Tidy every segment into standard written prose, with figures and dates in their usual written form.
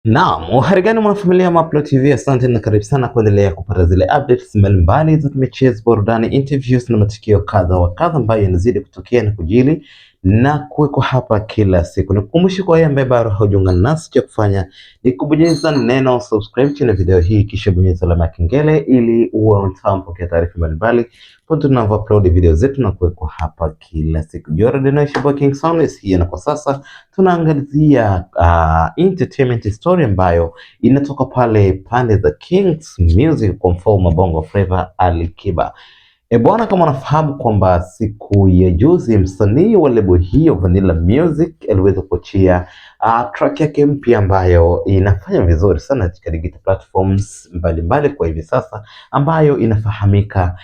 Naam, uhari gani mwanafamilia Mapro TV, asante na karibu sana kuendelea kupata zile updates mbalimbali za michezo, burudani, interviews na matukio kadha wa kadha ambayo yanazidi kutokea na kujili na kuwekwa hapa kila siku. Nikukumbushe kwa yeye ambaye bado haujaungana nasi, cha kufanya ni kubonyeza neno subscribe chini video hii, kisha bonyeza alama ya kengele ili uwe on time kupokea taarifa mbalimbali kwa tunavyo upload video zetu na kuwekwa hapa kila siku. Jordan Naisha King Sound hii, na kwa sasa tunaangazia entertainment story ambayo inatoka pale pande za Kings Music kwa mfalme Bongo Flava Ali Kiba. Bwana, kama unafahamu kwamba siku ya juzi msanii wa lebo hiyo Vanilla Music aliweza kuachia track yake mpya ambayo inafanya vizuri sana katika digital platforms mbalimbali kwa hivi sasa, ambayo inafahamika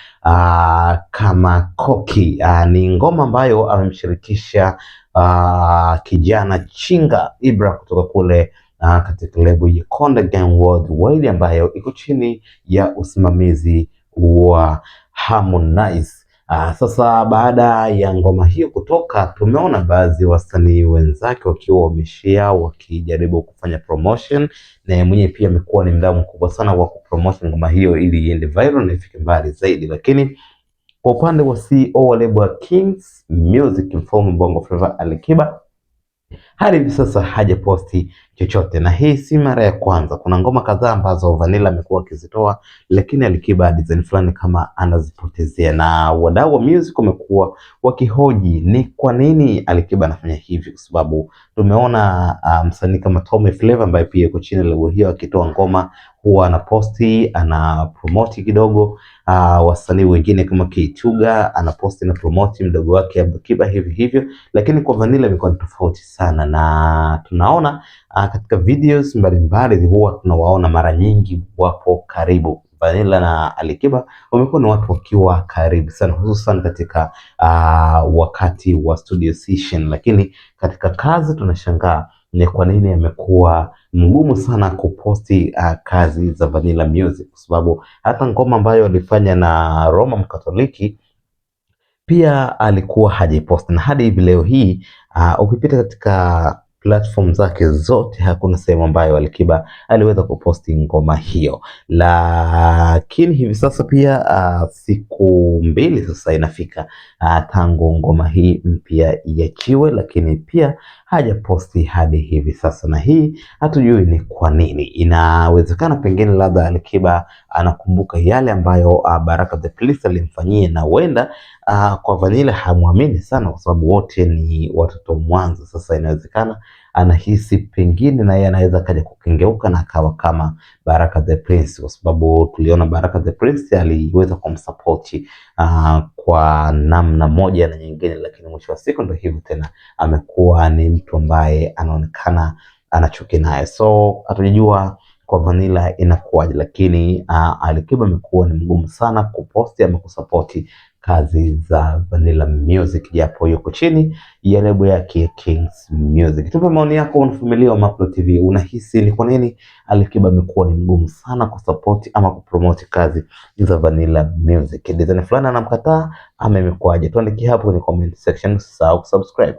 kama Koki. Ni ngoma ambayo amemshirikisha kijana Chinga Ibra kutoka kule katika lebo ya Konde Gang Worldwide ambayo iko chini ya usimamizi wa Harmonize. Sasa baada ya ngoma hiyo kutoka, tumeona baadhi ya wasanii wenzake wakiwa wameshare wakijaribu kufanya promotion, na mwenyewe pia amekuwa ni mdau mkubwa sana wa kupromote ngoma hiyo ili iende viral na ifike mbali zaidi. Lakini kwa upande wa CEO wa lebo ya Kings Music mfalme Bongo Flava Ali Kiba, hadi hivi sasa hajaposti chochote, na hii si mara ya kwanza. Kuna ngoma kadhaa ambazo Vanilla amekuwa akizitoa, lakini Ali Kiba design fulani kama anazipotezea, na wadau wa music wamekuwa wakihoji ni kwa nini Ali Kiba anafanya hivi, kwa sababu tumeona msanii kama Tommy Flavour ambaye pia yuko chini lebo hiyo akitoa ngoma huwa anaposti, ana promote kidogo. Wasanii wengine kama K-Tuga anaposti na promote mdogo wake Ali Kiba hivi hivyo, lakini kwa Vanilla imekuwa tofauti sana, na tunaona katika videos mbalimbali huwa tunawaona mara nyingi wapo karibu. Vanilla na Ali Kiba wamekuwa ni watu wakiwa karibu sana, hususan katika wakati wa studio session, lakini katika kazi tunashangaa ni kwa nini amekuwa mgumu sana kuposti kazi za Vanilla Music, kwa sababu hata ngoma ambayo alifanya na Roma Mkatoliki pia alikuwa hajaiposti, na hadi hivi leo hii ukipita katika platform zake zote hakuna sehemu ambayo Ali Kiba aliweza kuposti ngoma hiyo. Lakini hivi sasa pia siku mbili sasa inafika tangu ngoma hii mpya iachiwe, lakini pia hajaposti hadi hivi sasa, na hii hatujui ni kwa nini. Inawezekana pengine labda Ali Kiba anakumbuka yale ambayo Baraka the Police alimfanyia, na huenda kwa Vanilla hamwamini sana kwa sababu wote ni watoto Mwanza. Sasa inawezekana anahisi pengine na yeye anaweza kaja kukengeuka na akawa kama Baraka the Prince, kwa sababu tuliona Baraka the Prince aliweza kumsupport kwa namna moja na nyingine, lakini mwisho wa siku ndio hivyo tena, amekuwa ni mtu ambaye anaonekana anachuki naye. So hatujajua kwa Vanilla inakuwaje, lakini Ali Kiba amekuwa ni mgumu sana kuposti ama kusapoti kazi za Vanilla Music, japo yuko chini ya lebo yake Kings Music. Tupe maoni yako unafamilia wa Mapro TV, unahisi ni kwa nini Ali Kiba amekuwa ni mgumu sana kusupport ama kupromote kazi za Vanilla Music? Design fulani anamkataa ama imekuwaje? Tuandikie hapo kwenye comment section, usisahau kusubscribe.